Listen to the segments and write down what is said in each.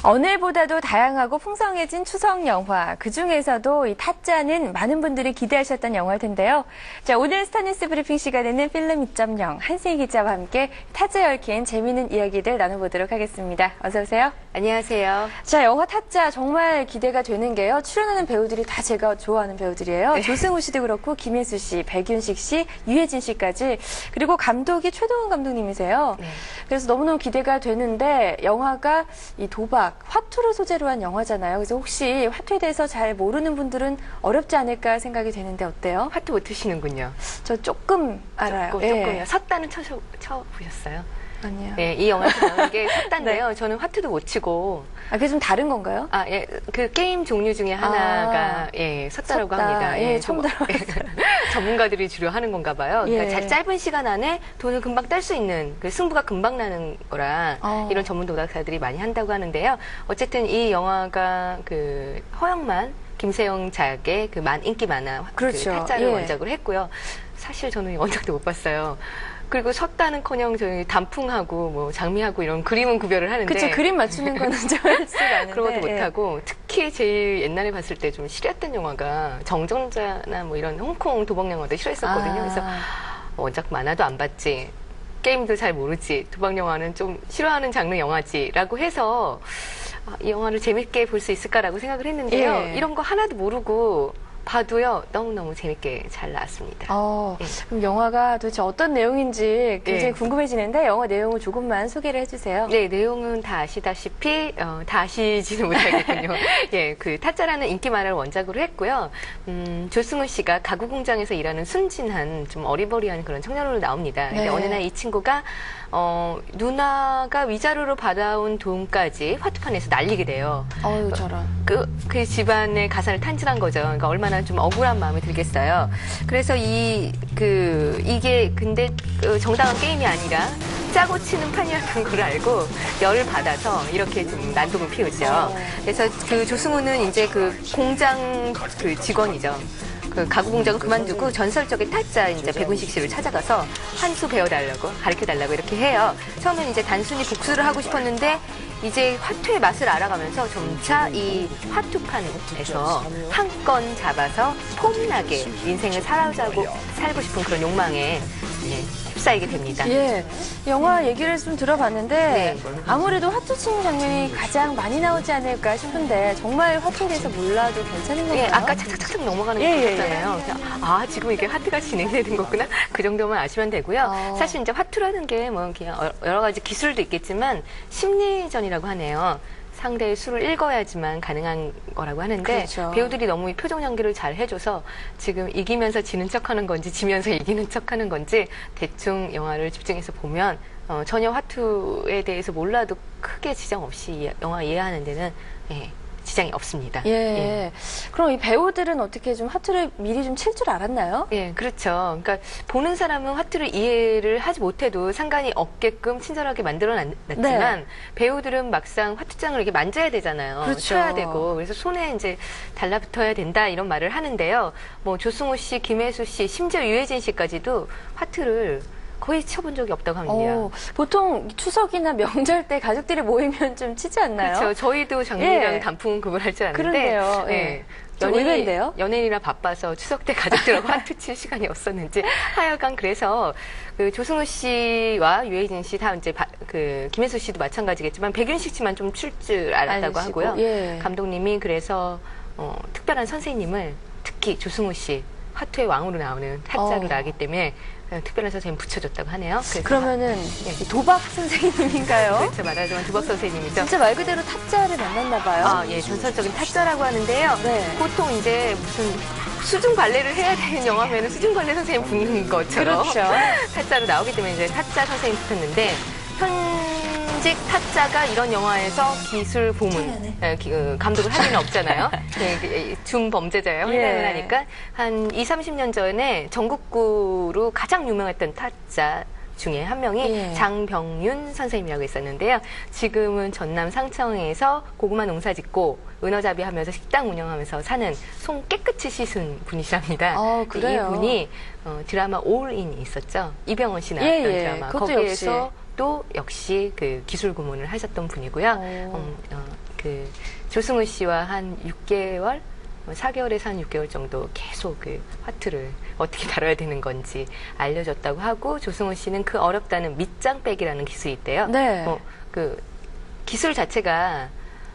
어느 해보다도 다양하고 풍성해진 추석 영화, 그중에서도 이 타짜는 많은 분들이 기대하셨던 영화일 텐데요. 자, 오늘 스타뉴스 브리핑 시간에는 필름 2.0 한승희 기자와 함께 타짜에 얽힌 재미있는 이야기들 나눠보도록 하겠습니다. 어서 오세요. 안녕하세요. 자, 영화 타짜 정말 기대가 되는 게요. 출연하는 배우들이 다 제가 좋아하는 배우들이에요. 네. 조승우 씨도 그렇고 김혜수 씨, 백윤식 씨, 유해진 씨까지. 그리고 감독이 최동훈 감독님이세요. 네. 그래서 너무너무 기대가 되는데 영화가 이 도박, 화투를 소재로 한 영화잖아요. 그래서 혹시 화투에 대해서 잘 모르는 분들은 어렵지 않을까 생각이 되는데 어때요? 화투 못 트시는군요. 저 조금 알아요. 조금요. 섰다는 쳐보셨어요? 아니요. 네, 이 영화에서 나오는 게 섰다인데요. 저는 화투도 못 치고. 아, 그게 좀 다른 건가요? 아, 예. 그 게임 종류 중에 하나가, 예, 섰다라고 섰다. 합니다. 예, 처음 들어봤어요. 전문가들이 주로 하는 건가 봐요. 그러니까 예. 잘 짧은 시간 안에 돈을 금방 딸 수 있는, 그 승부가 금방 나는 거라, 이런 전문 도박사들이 많이 한다고 하는데요. 어쨌든 이 영화가 그 허영만, 김세영 작의 그 인기 만화, 그렇죠. 그 타짜를 예. 원작으로 했고요. 사실 저는 원작도 못 봤어요. 그리고 섰다는커녕 저희 단풍하고 뭐 장미하고 이런 그림은 구별을 하는데 그쵸, 그림 맞추는 거는 좀 할수가 않은데. 그런 것도 못하고 특히 제일 옛날에 봤을 때 좀 싫어했던 영화가 정전자나 뭐 이런 홍콩 도박 영화도 싫어했었거든요. 그래서 원작 만화도 안 봤지, 게임도 잘 모르지, 도박 영화는 좀 싫어하는 장르 영화지라고 해서 이 영화를 재밌게 볼 수 있을까라고 생각을 했는데요. 예. 이런 거 하나도 모르고 봐도요, 너무너무 재밌게 잘 나왔습니다. 네. 그럼 영화가 도대체 어떤 내용인지 굉장히 네. 궁금해지는데 영화 내용을 조금만 소개를 해주세요. 네, 내용은 다 아시다시피 다 아시지는 못하겠군요. 예, 그 타짜라는 인기 만화를 원작으로 했고요. 조승우 씨가 가구 공장에서 일하는 순진한 좀 어리버리한 그런 청년으로 나옵니다. 근데 네. 어느 날 이 친구가 누나가 위자료로 받아온 돈까지 화투판에서 날리게 돼요. 어유 저런. 그 집안의 가사를 탄진한 거죠. 그러니까 얼마나 좀 억울한 마음이 들겠어요. 그래서 이게 근데 정당한 게임이 아니라 짜고 치는 판이었던 걸 알고 열을 받아서 이렇게 좀 난동을 피우죠. 그래서 그 조승우는 이제 그 공장 그 직원이죠. 그 가구 공장을 그만두고 전설적인 타짜 이제 백운식 씨를 찾아가서 한 수 배워달라고, 가르쳐달라고 이렇게 해요. 처음엔 이제 단순히 복수를 하고 싶었는데 이제 화투의 맛을 알아가면서 점차 이 화투판에서 한 건 잡아서 폼나게 인생을 살고 싶은 그런 욕망에 휩싸이게 됩니다. 예, 영화 얘기를 좀 들어봤는데 네. 아무래도 화투 치는 장면이 가장 많이 나오지 않을까 싶은데 정말 화투에 대해서 몰라도 괜찮은 건가요? 예, 아까 착착착 넘어가는 거 보셨잖아요. 지금 이게 화투가 진행되는 거구나. 그 정도만 아시면 되고요. 사실 이제 화투라는 게 뭐 그냥 여러 가지 기술도 있겠지만 심리전이라고 하네요. 상대의 수를 읽어야지만 가능한 거라고 하는데 그렇죠. 배우들이 너무 이 표정 연기를 잘 해줘서 지금 이기면서 지는 척하는 건지 지면서 이기는 척하는 건지 대충 영화를 집중해서 보면 전혀 화투에 대해서 몰라도 크게 지장 없이 영화 이해하는 데는 지장이 없습니다. 예. 그럼 이 배우들은 어떻게 좀 화투를 미리 좀 칠 줄 알았나요? 예, 그렇죠. 그러니까 보는 사람은 화투를 이해를 하지 못해도 상관이 없게끔 친절하게 만들어놨지만 배우들은 막상 화투장을 이렇게 만져야 되잖아요. 그렇죠. 쳐야 되고 그래서 손에 이제 달라붙어야 된다 이런 말을 하는데요. 뭐 조승우 씨, 김혜수 씨, 심지어 유해진 씨까지도 화투를 거의 쳐본 적이 없다고 합니다. 보통 추석이나 명절 때 가족들이 모이면 좀 치지 않나요? 그렇죠. 저희도 장미랑 예. 단풍 구분할 줄 아는데. 그런데요. 예. 좀 의외인데요? 연예인이라 바빠서 추석 때 가족들하고 화투 칠 시간이 없었는지 하여간 그래서 그 조승우 씨와 유해진 씨 다 이제 그 김혜수 씨도 마찬가지겠지만 백윤식 씨만 좀 칠 줄 알았다고 하고요. 예. 감독님이 그래서 특별한 선생님을 특히 조승우 씨 화투의 왕으로 나오는 타짜로 나기 때문에 특별한 선생님 붙여줬다고 하네요. 그러면은 도박 선생님인가요? 그렇죠. 말하자면 도박 선생님이죠. 진짜 말 그대로 타짜를 만났나 봐요. 예, 전설적인 타짜라고 하는데요. 네. 보통 이제 무슨 수중 발레를 해야 되는 영화면은 수중 발레 선생님 붙는 것처럼 그렇죠. 타짜로 나오기 때문에 이제 타짜 선생님 붙었는데 현직 타짜가 이런 영화에서 기술 부문 감독을 할 리는 없잖아요. 중범죄자예요. 회당을 하니까 한 20-30년 전에 전국구로 가장 유명했던 타짜 중에 한 명이 장병윤 선생님이라고 있었는데요. 지금은 전남 상청에서 고구마 농사 짓고 은어잡이 하면서 식당 운영하면서 사는 손 깨끗이 씻은 분이시랍니다. 그래요? 이분이 드라마 올인이 있었죠. 이병헌 씨 나왔던 드라마. 거기에서 또 역시 그 기술 고문을 하셨던 분이고요. 그 조승우 씨와 한 6개월, 4개월에서 한 6개월 정도 계속 그 화투를 어떻게 다뤄야 되는 건지 알려줬다고 하고, 조승우 씨는 그 어렵다는 밑장 빼기라는 기술이 있대요. 네. 그 기술 자체가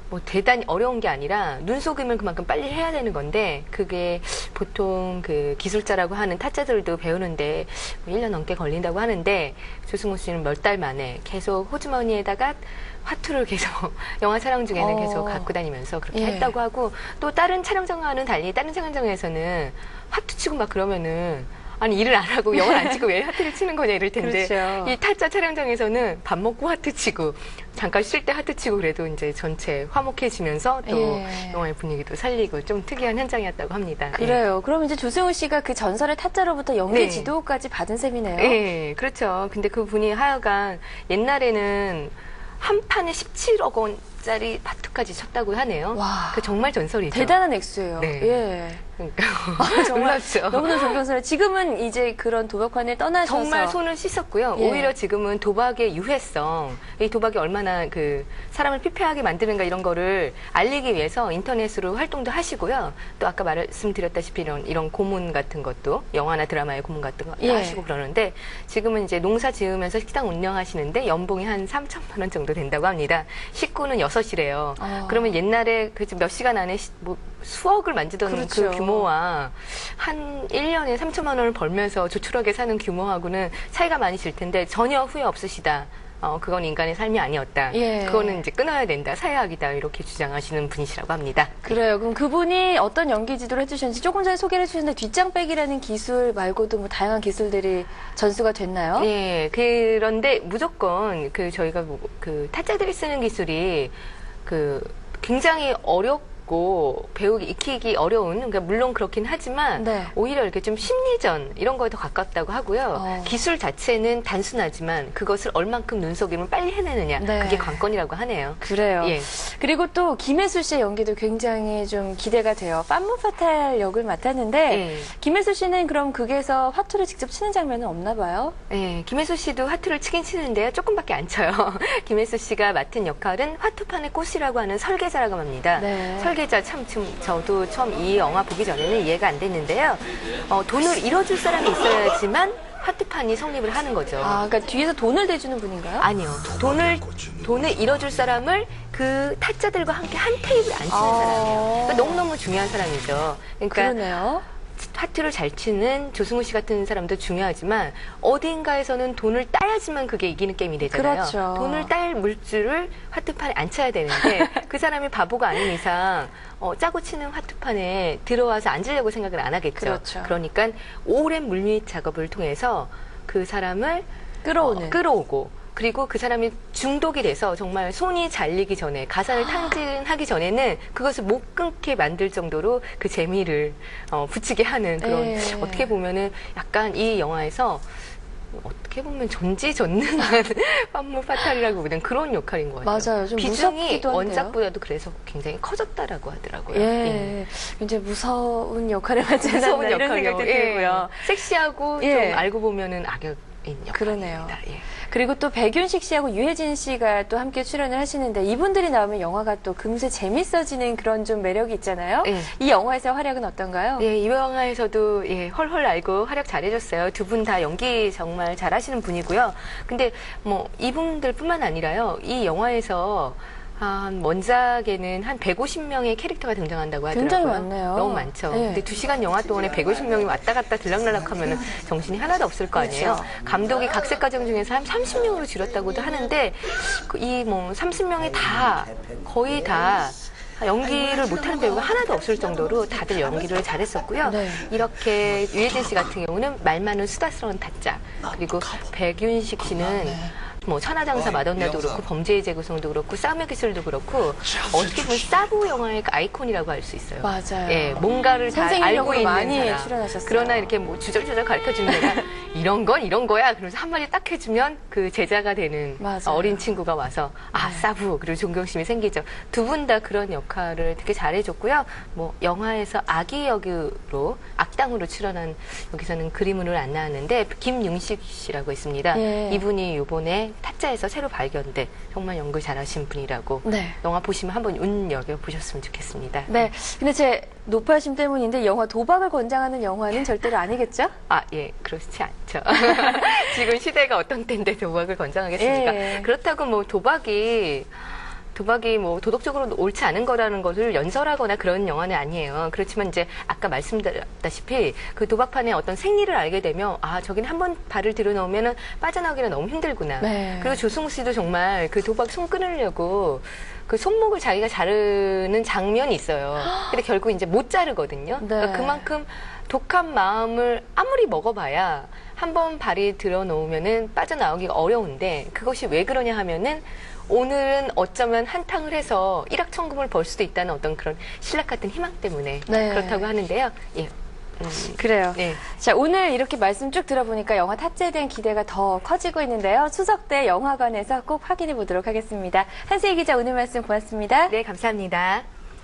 뭐 대단히 어려운 게 아니라 눈속임을 그만큼 빨리 해야 되는 건데, 그게 보통 그 기술자라고 하는 타짜들도 배우는데 1년 넘게 걸린다고 하는데, 조승우 씨는 몇 달 만에 계속 호주머니에다가 화투를 계속 영화 촬영 중에는 계속 갖고 다니면서 그렇게 했다고 하고, 또 다른 촬영장과는 달리 다른 촬영장에서는 화투 치고 막 그러면은 아니 일을 안 하고 영화를 안 찍고 왜 화투를 치는 거냐 이럴 텐데, 그렇죠. 이 타짜 촬영장에서는 밥 먹고 화투 치고 잠깐 쉴 때 화투 치고 그래도 이제 전체 화목해지면서 또 영화의 분위기도 살리고 좀 특이한 현장이었다고 합니다. 그래요. 그럼 이제 조승우 씨가 그 전설의 타짜로부터 연기 지도까지 받은 셈이네요. 네, 그렇죠. 근데 그 분이 하여간 옛날에는 한 판에 17억 원짜리 파투까지 쳤다고 하네요. 와, 그 정말 전설이죠. 대단한 액수예요. 네. 예. 그러니까 정말 놀랍죠. 너무나 존경스러워요. 지금은 이제 그런 도박판을 떠나셔서 정말 손을 씻었고요. 오히려 지금은 도박의 유해성, 이 도박이 얼마나 그 사람을 피폐하게 만드는가 이런 거를 알리기 위해서 인터넷으로 활동도 하시고요. 또 아까 말씀드렸다시피 이런 고문 같은 것도, 영화나 드라마의 고문 같은 거 하시고 그러는데, 지금은 이제 농사 지으면서 식당 운영하시는데 연봉이 한 3천만 원 정도 된다고 합니다. 식구는 6이래요. 그러면 옛날에 그 몇 시간 안에 뭐 수억을 만지던 그렇죠. 그 규모와 한 1년에 3천만 원을 벌면서 조촐하게 사는 규모하고는 차이가 많이 질 텐데, 전혀 후회 없으시다. 그건 인간의 삶이 아니었다. 그거는 이제 끊어야 된다. 사회학이다. 이렇게 주장하시는 분이시라고 합니다. 그래요. 그럼 그분이 어떤 연기 지도를 해주셨는지 조금 전에 소개를 해주셨는데, 뒷장 빼기라는 기술 말고도 뭐 다양한 기술들이 전수가 됐나요? 네. 그런데 무조건 그 저희가 그 타짜들이 쓰는 기술이 그 굉장히 어렵고 배우기 익히기 어려운, 그러니까 물론 그렇긴 하지만 오히려 이렇게 좀 심리전 이런 거에 더 가깝다고 하고요. 기술 자체는 단순하지만 그것을 얼만큼 눈속임을 빨리 해내느냐, 그게 관건이라고 하네요. 그래요. 예. 그리고 또 김혜수 씨의 연기도 굉장히 좀 기대가 돼요. 팜무파탈 역을 맡았는데 김혜수 씨는 그럼 극에서 화투를 직접 치는 장면은 없나 봐요? 네, 김혜수 씨도 화투를 치긴 치는데요. 조금밖에 안 쳐요. 김혜수 씨가 맡은 역할은 화투판의 꽃이라고 하는 설계자라고 합니다. 설계자, 참 저도 처음 이 영화 보기 전에는 이해가 안 됐는데요. 돈을 잃어줄 사람이 있어야지만 화투판이 성립을 하는 거죠. 그러니까 뒤에서 돈을 대주는 분인가요? 아니요. 돈을 잃어줄 사람을 그 타짜들과 함께 한 테이블에 앉히는 사람이에요. 그러니까 너무너무 중요한 사람이죠. 그러니까 그러네요. 화투를 잘 치는 조승우 씨 같은 사람도 중요하지만, 어딘가에서는 돈을 따야지만 그게 이기는 게임이 되잖아요. 그렇죠. 돈을 딸 물줄을 화투판에 앉혀야 되는데 그 사람이 바보가 아닌 이상 짜고 치는 화투판에 들어와서 앉으려고 생각을 안 하겠죠. 그렇죠. 그러니까 오랜 물밑 작업을 통해서 그 사람을 끌어오고, 그리고 그 사람이 중독이 돼서 정말 손이 잘리기 전에, 가산을 탕진하기 전에는 그것을 못 끊게 만들 정도로 그 재미를 붙이게 하는 그런, 어떻게 보면은 약간 이 영화에서 어떻게 보면 전지전능한 팜무파탈이라고 보는 그런 역할인 것 같아요. 맞아요. 좀 비중이 무섭기도 한데요. 원작보다도 그래서 굉장히 커졌다라고 하더라고요. 굉장히 무서운 역할을 맡지 않았나 무서운 이런 역할이요. 생각도 들고요. 섹시하고 좀 알고 보면은 악역인 역할입니다. 그러네요. 그리고 또 백윤식 씨하고 유해진 씨가 또 함께 출연을 하시는데, 이분들이 나오면 영화가 또 금세 재밌어지는 그런 좀 매력이 있잖아요. 이 영화에서 활약은 어떤가요? 이 영화에서도 헐헐 알고 활약 잘해줬어요. 두 분 다 연기 정말 잘하시는 분이고요. 근데 뭐 이분들뿐만 아니라요. 이 영화에서 원작에는 한 150명의 캐릭터가 등장한다고 하더라고요. 굉장히 많네요. 너무 많죠. 근데 2시간 영화 동안에 150명이 왔다 갔다 들락날락 하면 정신이 하나도 없을 거 아니에요. 감독이 각색 과정 중에서 한 30명으로 줄였다고도 하는데, 이 뭐 30명이 거의 다 연기를 못하는 배우가 하나도 없을 정도로 다들 연기를 잘했었고요. 이렇게 유해진 씨 같은 경우는 말 많은 수다스러운 타짜, 그리고 백윤식 씨는 뭐 천하장사 마돈나도 그렇고 범죄의 재구성도 그렇고 싸움의 기술도 그렇고, 어떻게 보면 사부 영화의 아이콘이라고 할 수 있어요. 맞아요. 뭔가를 잘 알고 있는 많이 사람. 출연하셨어요. 그러나 이렇게 뭐 주절주절 가르쳐주는 데가 이런 건 이런 거야. 그러면서 한마디 딱 해주면 그 제자가 되는 맞아요. 어린 친구가 와서 사부 그리고 존경심이 생기죠. 두 분 다 그런 역할을 되게 잘해줬고요. 뭐 영화에서 아기 역으로 악당으로 출연한 여기서는 그림으로 안 나왔는데 김융식 씨라고 있습니다. 예. 이분이 이번에 타짜에서 새로 발견된 정말 연기 잘하신 분이라고 네. 영화 보시면 한번 눈여겨 보셨으면 좋겠습니다. 네. 근데 제 노파심 때문인데 영화 도박을 권장하는 영화는 절대로 아니겠죠? 예, 그렇지 않죠. 지금 시대가 어떤 때인데 도박을 권장하겠습니까? 예. 그렇다고 뭐 도박이 뭐 도덕적으로 옳지 않은 거라는 것을 연설하거나 그런 영화는 아니에요. 그렇지만 이제 아까 말씀드렸다시피 그 도박판에 어떤 생리를 알게 되면 저기는 한번 발을 들여놓으면 빠져나오기는 너무 힘들구나. 네. 그리고 조승우 씨도 정말 그 도박 손 끊으려고 그 손목을 자기가 자르는 장면이 있어요. 근데 결국 이제 못 자르거든요. 네. 그러니까 그만큼 독한 마음을 아무리 먹어봐야 한번 발이 들어놓으면은 빠져나오기가 어려운데 그것이 왜 그러냐 하면은 오늘은 어쩌면 한탕을 해서 일확천금을 벌 수도 있다는 어떤 그런 신락 같은 희망 때문에 네. 그렇다고 하는데요. 예. 그래요. 네. 자, 오늘 이렇게 말씀 쭉 들어보니까 영화 타짜에 대한 기대가 더 커지고 있는데요. 추석 때 영화관에서 꼭 확인해 보도록 하겠습니다. 한세희 기자 오늘 말씀 고맙습니다. 네, 감사합니다.